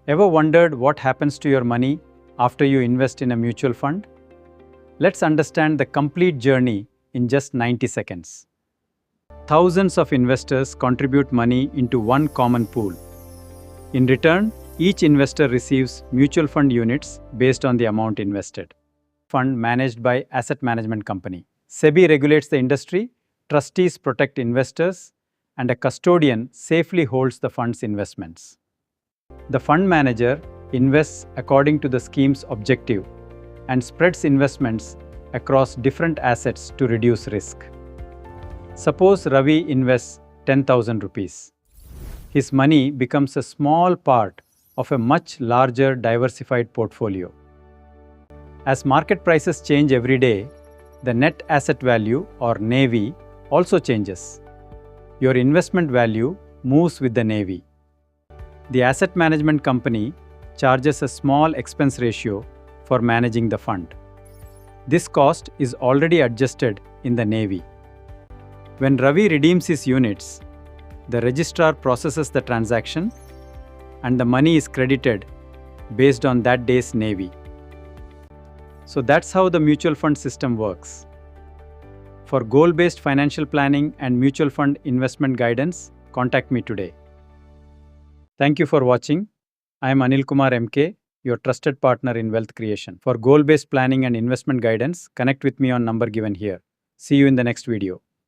Ever wondered what happens to your money after you invest in a mutual fund? Let's understand the complete journey in just 90 seconds. Thousands of investors contribute money into one common pool. In return, each investor receives mutual fund units based on the amount invested. Fund managed by asset management company. SEBI regulates the industry, trustees protect investors, and a custodian safely holds the fund's investments. The fund manager invests according to the scheme's objective and spreads investments across different assets to reduce risk. Suppose Ravi invests 10,000 rupees. His money becomes a small part of a much larger diversified portfolio. As market prices change every day, the net asset value or NAV also changes. Your investment value moves with the NAV. The asset management company charges a small expense ratio for managing the fund. This cost is already adjusted in the NAV. When Ravi redeems his units, the registrar processes the transaction and the money is credited based on that day's NAV. So that's how the mutual fund system works. For goal-based financial planning and mutual fund investment guidance, contact me today. Thank you for watching. I am Anil Kumar M K, your trusted partner in wealth creation. For goal-based planning and investment guidance, connect with me on number given here. See you in the next video.